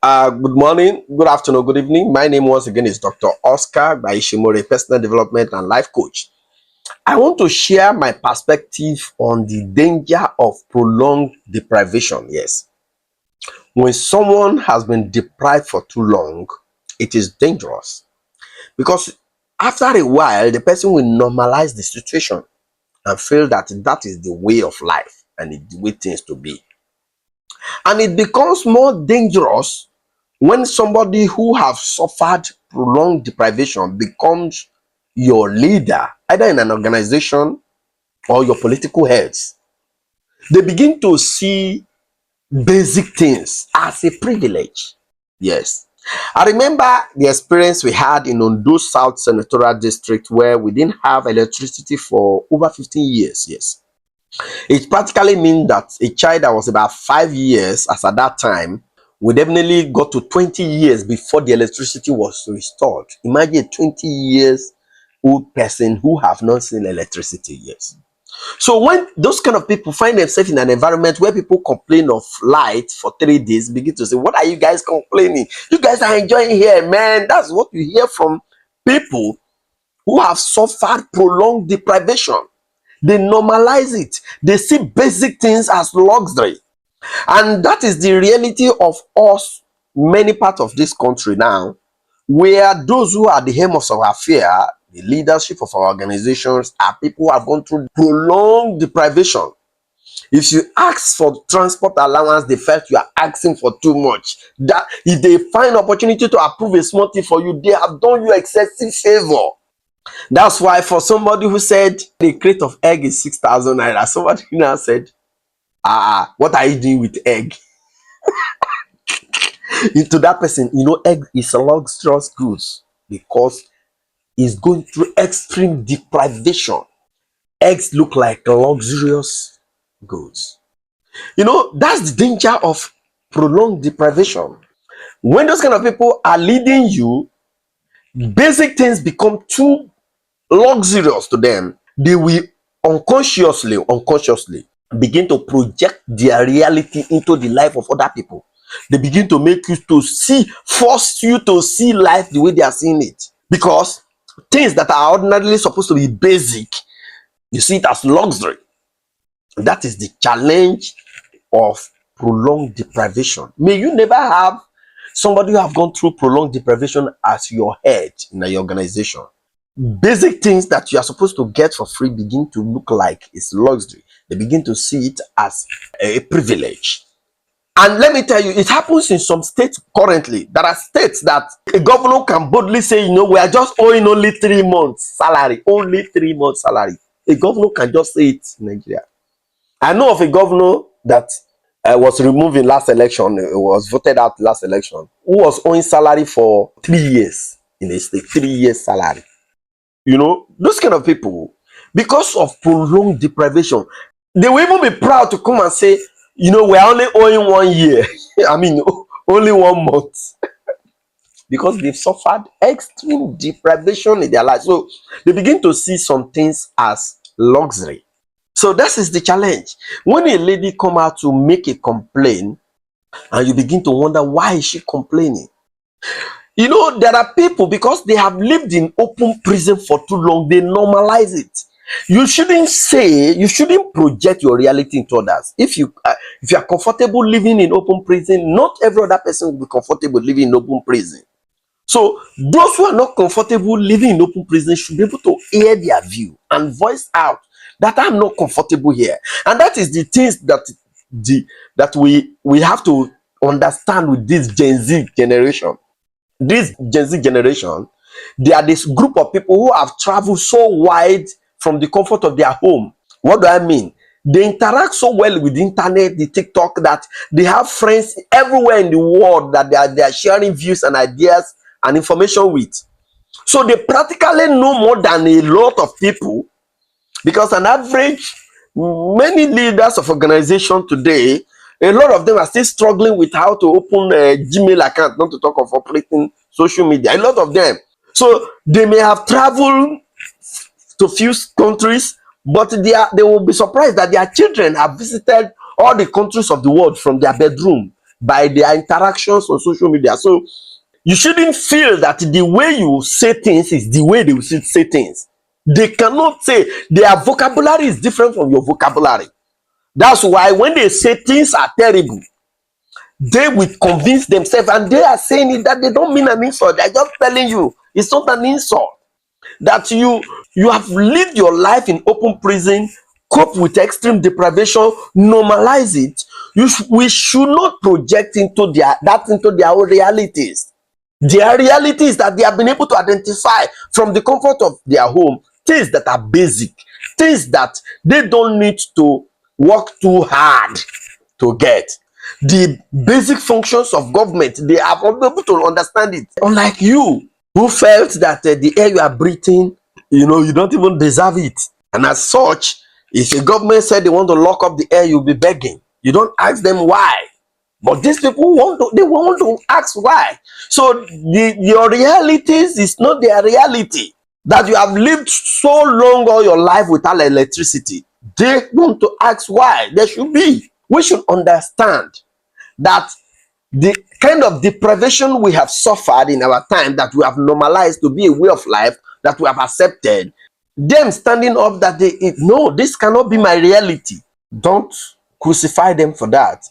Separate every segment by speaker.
Speaker 1: Good morning, good afternoon, good evening. My name once again is Dr. Oscar Baishimore, personal development and life coach. I want to share my perspective on the danger of prolonged deprivation. Yes, when someone has been deprived for too long, it is dangerous because after a while, the person will normalize the situation and feel that that is the way of life and the way things to be. And it becomes more dangerous when somebody who have suffered prolonged deprivation becomes your leader, either in an organization or your political heads. They begin to see basic things as a privilege. Yes. I remember the experience we had in Ondo South Senatorial District where we didn't have electricity for over 15 years. Yes. It practically means that a child that was about 5 years as at that time we definitely got to 20 years before the electricity was restored. Imagine a 20 years old person who have not seen electricity. Yes. So when those kind of people find themselves in an environment where people complain of light for 3 days, begin to say, what are you guys complaining? You guys are enjoying here, man. That's what you hear from people who have suffered prolonged deprivation. They normalize it. They see basic things as luxury. And that is the reality of us, many parts of this country now, where those who are the helm of our affair, the leadership of our organizations, are people who have gone through prolonged deprivation. If you ask for transport allowance, they felt you are asking for too much. That if they find opportunity to approve a small thing for you, they have done you excessive favor. That's why for somebody who said the crate of egg is 6,000 naira, somebody now said, what are you doing with egg? To that person, egg is a luxurious goods because it's going through extreme deprivation. Eggs look like luxurious goods. That's the danger of prolonged deprivation. When those kind of people are leading you, basic things become too luxurious to them. They will unconsciously begin to project their reality into the life of other people. They begin to make you to force you to see life the way they are seeing it. Because things that are ordinarily supposed to be basic, you see it as luxury. That is the challenge of prolonged deprivation. May you never have somebody who have gone through prolonged deprivation as your head in your organization. Basic things that you are supposed to get for free begin to look like it's luxury. They begin to see it as a privilege. And let me tell you, it happens in some states currently. There are states that a governor can boldly say, we are just owing only 3 months salary. Only 3 months salary. A governor can just say it in Nigeria. I know of a governor that was removed in last election, was voted out last election, who was owing salary for 3 years in a state, 3 years salary. Those kind of people, because of prolonged deprivation, they will even be proud to come and say, we're only owing 1 year. I mean, only 1 month. Because they've suffered extreme deprivation in their life. So they begin to see some things as luxury. So that is the challenge. When a lady come out to make a complaint, and you begin to wonder, why is she complaining? There are people, because they have lived in open prison for too long, they normalize it. You shouldn't project your reality into others. If you are comfortable living in open prison, not every other person will be comfortable living in open prison. So those who are not comfortable living in open prison should be able to hear their view and voice out that I'm not comfortable here. And that is the things that we have to understand with this Gen Z generation. This Gen Z generation, they are this group of people who have traveled so wide from the comfort of their home. What do I mean? They interact so well with the internet, the TikTok, that they have friends everywhere in the world that they are sharing views and ideas and information with. So they practically know more than a lot of people, because on average, many leaders of organization today, a lot of them are still struggling with how to open a Gmail account, not to talk of operating social media. A lot of them. So they may have traveled to few countries, but they will be surprised that their children have visited all the countries of the world from their bedroom. by their interactions on social media. So you shouldn't feel that the way you say things is the way they should say things. They cannot say, their vocabulary is different from your vocabulary. That's why when they say things are terrible, they will convince themselves, and they are saying it that they don't mean an insult. They're just telling you it's not an insult. That you have lived your life in open prison, cope with extreme deprivation, normalize it. We should not project into their own realities. Their reality is that they have been able to identify from the comfort of their home things that are basic, things that they don't need to work too hard to get. The basic functions of government, they are able to understand it. Unlike you, who felt that the air you are breathing, you don't even deserve it. And as such, if the government said they want to lock up the air, you'll be begging. You don't ask them why. But these people want to ask why. So your realities is not their reality. That you have lived so long all your life without electricity. They want to ask why. There should be. We should understand that the kind of deprivation we have suffered in our time, that we have normalized to be a way of life, that we have accepted, them standing up that no, this cannot be my reality. Don't crucify them for that.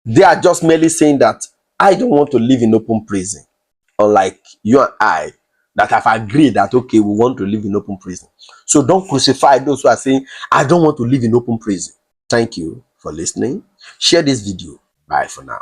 Speaker 1: They are just merely saying that I don't want to live in open prison, unlike you and I that have agreed that okay, we want to live in open prison. So don't crucify those who are saying I don't want to live in open prison. Thank you for listening. Share this video. Bye for now.